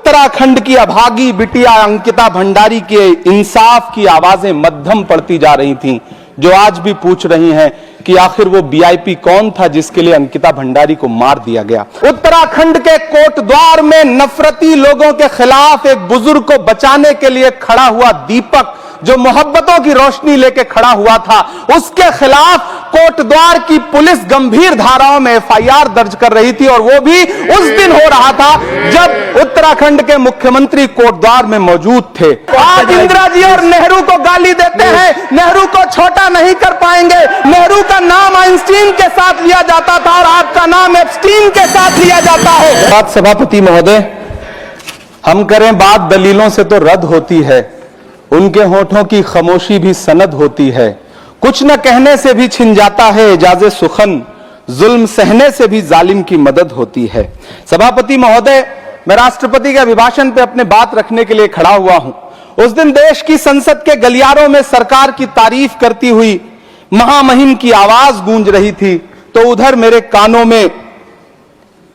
उत्तराखंड की अभागी बिटिया अंकिता भंडारी के इंसाफ की आवाजें मध्यम पड़ती जा रही थीं, जो आज भी पूछ रही हैं कि आखिर वो वीआईपी कौन था जिसके लिए अंकिता भंडारी को मार दिया गया। उत्तराखंड के कोटद्वार में नफरती लोगों के खिलाफ एक बुजुर्ग को बचाने के लिए खड़ा हुआ दीपक, जो मोहब्बतों की रोशनी लेके खड़ा हुआ था, उसके खिलाफ कोटद्वार की पुलिस गंभीर धाराओं में एफआईआर दर्ज कर रही थी। और वो भी उस दिन हो रहा था जब उत्तराखंड के मुख्यमंत्री कोटद्वार में मौजूद थे। आज इंदिरा जी और नेहरू को गाली देते हैं, नेहरू को छोटा नहीं कर पाएंगे। नेहरू का नाम आइंस्टीन के साथ लिया जाता था और आपका नाम एप्स्टीन के साथ लिया जाता है। बात सभापति महोदय, हम करें बात दलीलों से तो रद्द होती है, उनके होठों की खामोशी भी सनद होती है। कुछ न कहने से भी छिन जाता है एजाज़े सुखन, जुल्म सहने से भी जालिम की मदद होती है। सभापति महोदय, मैं राष्ट्रपति के अभिभाषण पे अपने बात रखने के लिए खड़ा हुआ हूं। उस दिन देश की संसद के गलियारों में सरकार की तारीफ करती हुई महामहिम की आवाज गूंज रही थी, तो उधर मेरे कानों में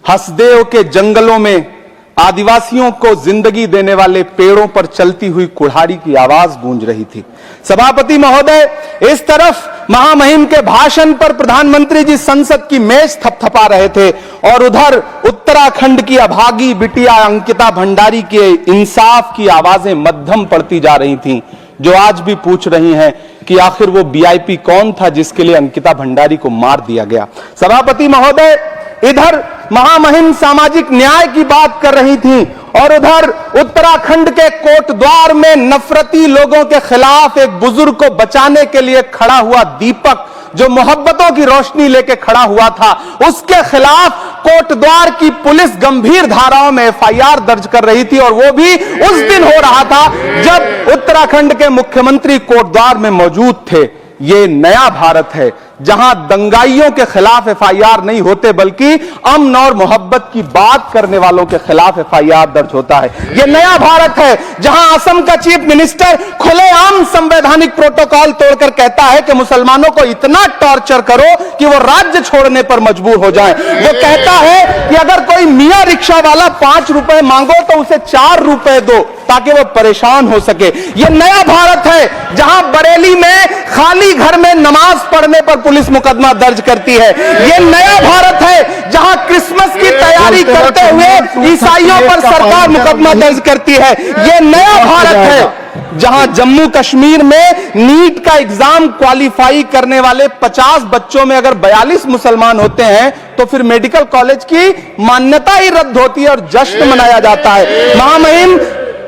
हसदेव के जंगलों में आदिवासियों को जिंदगी देने वाले पेड़ों पर चलती हुई कुल्हाड़ी की आवाज गूंज रही थी। सभापति महोदय, इस तरफ महामहिम के भाषण पर प्रधानमंत्री जी संसद की मेज थपथपा रहे थे और उधर उत्तराखंड की अभागी बिटिया अंकिता भंडारी के इंसाफ की आवाजें मध्यम पड़ती जा रही थीं, जो आज भी पूछ रही हैं कि आखिर वो वीआईपी कौन था जिसके लिए अंकिता भंडारी को मार दिया गया। सभापति महोदय, इधर महामहिम सामाजिक न्याय की बात कर रही थी और उधर उत्तराखंड के कोटद्वार में नफरती लोगों के खिलाफ एक बुजुर्ग को बचाने के लिए खड़ा हुआ दीपक, जो मोहब्बतों की रोशनी लेके खड़ा हुआ था, उसके खिलाफ कोटद्वार की पुलिस गंभीर धाराओं में एफआईआर दर्ज कर रही थी। और वो भी उस दिन हो रहा था जब उत्तराखंड के मुख्यमंत्री कोटद्वार में मौजूद थे। ये नया भारत है जहां दंगाइयों के खिलाफ एफआईआर नहीं होते, बल्कि अमन और मोहब्बत की बात करने वालों के खिलाफ एफआईआर दर्ज होता है। यह नया भारत है जहां असम का चीफ मिनिस्टर खुलेआम संवैधानिक प्रोटोकॉल तोड़कर कहता है कि मुसलमानों को इतना टॉर्चर करो कि वो राज्य छोड़ने पर मजबूर हो जाएं। वो कहता है कि अगर कोई मियां रिक्शा वाला 5 रुपए मांगो तो उसे 4 रुपए दो ताकि वो परेशान हो सके। यह नया भारत है जहां बरेली में खाली घर में नमाज पढ़ने पर पुलिस मुकदमा दर्ज करती है। यह नया भारत है जहां क्रिसमस की तैयारी करते हुए ईसाइयों पर सरकार मुकदमा दर्ज करती है। यह नया भारत है जहां जम्मू कश्मीर में नीट का एग्जाम क्वालिफाई करने वाले 50 बच्चों में अगर 42 मुसलमान होते हैं तो फिर मेडिकल कॉलेज की मान्यता ही रद्द होती है और जश्न मनाया जाता है। महामहिम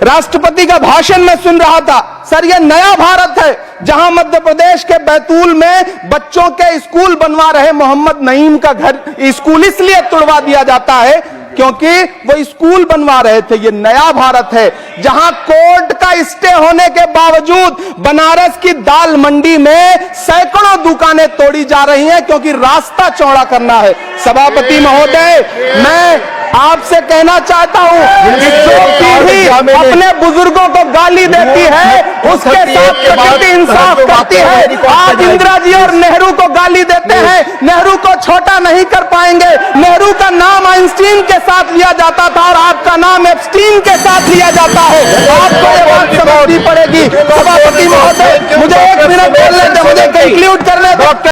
राष्ट्रपति का भाषण में सुन रहा था। सर, यह नया भारत है जहां मध्य प्रदेश के बैतूल में बच्चों के स्कूल बनवा रहे मोहम्मद नईम का घर स्कूल इसलिए तुड़वा दिया जाता है क्योंकि वो स्कूल बनवा रहे थे। ये नया भारत है जहां कोर्ट का स्टे होने के बावजूद बनारस की दाल मंडी में सैकड़ों दुकानें तोड़ी जा रही हैं क्योंकि रास्ता चौड़ा करना है। सभापति महोदय, मैं आपसे कहना चाहता हूं कि जो पीढ़ी अपने बुजुर्गों को गाली देती है उसके साथ प्रकृति इंसाफ करती है। आज इंदिरा जी और नेहरू को गाली देते हैं, नेहरू को छोटा नहीं कर पाएंगे। नेहरू का नाम आइंस्टीन के साथ लिया जाता था और आपका नाम एप्स्टीन के साथ लिया जाता है। आपको ये बात समझनी पड़ेगी। सभापति महोदय, मुझे 1 मिनट बोलने दे, मुझे कंक्लूड करने दो।